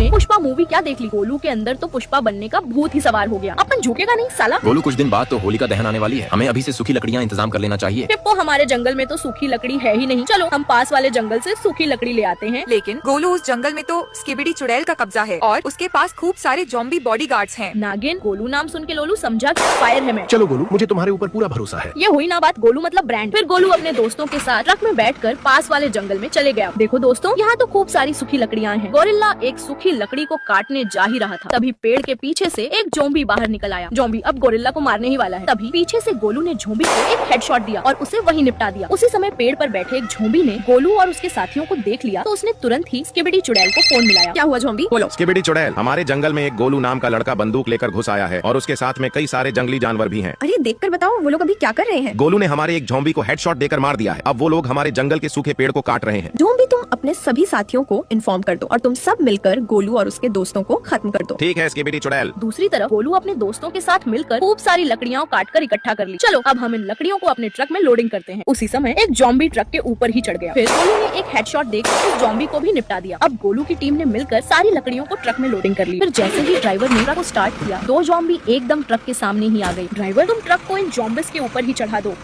ने पुष्पा मूवी क्या देख ली। गोलू के अंदर तो पुष्पा बनने का भूत ही सवार हो गया। अपन झुकेगा नहीं साला। गोलू कुछ दिन बाद तो होलिका दहन आने वाली है, हमें अभी से सूखी लकड़ियाँ इंतजाम कर लेना चाहिए। टिप्पो, हमारे जंगल में तो सूखी लकड़ी है ही नहीं। चलो हम पास वाले जंगल से सूखी लकड़ी ले आते हैं। लेकिन गोलू, उस जंगल में तो स्किबिडी चुड़ैल का कब्जा है और उसके पास खूब सारे ज़ॉम्बी बॉडीगार्ड्स हैं। नागिन, गोलू नाम सुन के लोलू समझा कि फायर है मैं। चलो गोलू, मुझे तुम्हारे ऊपर पूरा भरोसा है। ये हुई ना बात, गोलू मतलब ब्रांड। फिर गोलू अपने दोस्तों के साथ ट्रक में बैठकर पास वाले जंगल में चले गया। देखो दोस्तों, यहाँ तो खूब सारी सूखी लकड़ियाँ हैं। गोरिल्ला एक सूखी लकड़ी को काटने जा ही रहा था, तभी पेड़ के पीछे से एक ज़ॉम्बी बाहर निकल आया। ज़ॉम्बी अब गोरिल्ला को मारने ही वाला है। तभी पीछे से गोलू ने ज़ॉम्बी को एक हेडशॉट दिया और उसे वहीं निपटा दिया। उसी समय पेड़ पर बैठे एक ज़ॉम्बी ने गोलू और उसके साथियों को देख लिया, तो उसने तुरंत ही स्किबिडी चुड़ैल को फोन मिलाया। क्या हुआ ज़ॉम्बी, बोलो। स्किबिडी चुड़ैल, हमारे जंगल में एक गोलू नाम का लड़का बंदूक लेकर घुस आया है और उसके साथ में कई सारे जंगली जानवर भी हैं। अरे देखकर बताओ, वो लोग अभी क्या कर रहे हैं। गोलू ने हमारे एक ज़ॉम्बी को हेडशॉट देकर मार दिया है। अब वो लोग हमारे जंगल के सूखे पेड़ को काट रहे हैं। ज़ॉम्बी, तुम अपने सभी साथियों को इन्फॉर्म कर दो और तुम सब मिलकर गोलू और उसके दोस्तों को खत्म कर दो। ठीक है स्किबिडी चुड़ैल। दूसरी तरफ गोलू अपने दोस्तों के साथ मिलकर खूब सारी लकड़ियाँ काट कर इकट्ठा कर ली। चलो अब हम इन लकड़ियों को अपने ट्रक में लोडिंग करते हैं। उसी समय एक ज़ॉम्बी ट्रक के ऊपर ही चढ़ गया। फिर गोलू ने एक हेडशॉट देकर उस ज़ॉम्बी को भी निपटा दिया। अब गोलू की टीम ने मिलकर सारी लकड़ियों को ट्रक में लोडिंग कर ली। फिर जैसे ही ड्राइवर ने ट्रक को स्टार्ट किया, दो ज़ॉम्बी एकदम ट्रक के सामने ही आ गई। ड्राइवर, तुम ट्रक को इन ज़ॉम्बिस के ऊपर ही चढ़ा दो।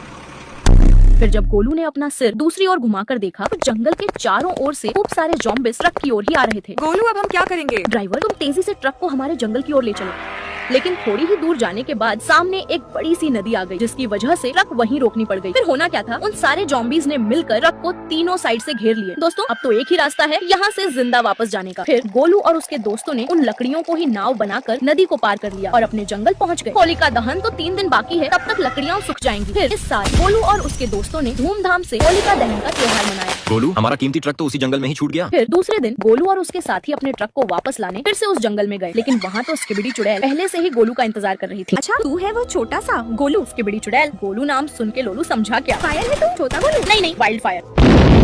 फिर जब गोलू ने अपना सिर दूसरी ओर घुमाकर देखा तो जंगल के चारों ओर से खूब सारे ज़ॉम्बिस ट्रक की ओर ही आ रहे थे। गोलू, अब हम क्या करेंगे। ड्राइवर, तुम तेजी से ट्रक को हमारे जंगल की ओर ले चलो। लेकिन थोड़ी ही दूर जाने के बाद सामने एक बड़ी सी नदी आ गई, जिसकी वजह से ट्रक वहीं रोकनी पड़ गई। फिर होना क्या था, उन सारे ज़ॉम्बीज ने मिलकर ट्रक को तीनों साइड से घेर लिए। दोस्तों, अब तो एक ही रास्ता है यहाँ से जिंदा वापस जाने का। फिर गोलू और उसके दोस्तों ने उन लकड़ियों को ही नाव बनाकर नदी को पार कर लिया और अपने जंगल पहुँच गए। होलिका दहन तो 3 दिन बाकी है, तब तक लकड़ियाँ सूख जाएंगी। फिर इस साल गोलू और उसके दोस्तों ने धूमधाम से होलिका दहन का त्योहार मनाया। गोलू, हमारा कीमती ट्रक तो उसी जंगल में ही छूट गया। फिर दूसरे दिन गोलू और उसके साथी अपने ट्रक को वापस लाने फिर से उस जंगल में गए, लेकिन वहाँ तो स्किबिडी चुड़ैल पहले से ही गोलू का इंतजार कर रही थी। अच्छा, तू है वो छोटा सा गोलू। स्किबिडी चुड़ैल, गोलू नाम सुन के लोलू समझा क्या। फायर है तू, छोटा गोलू। नहीं, वाइल्ड फायर।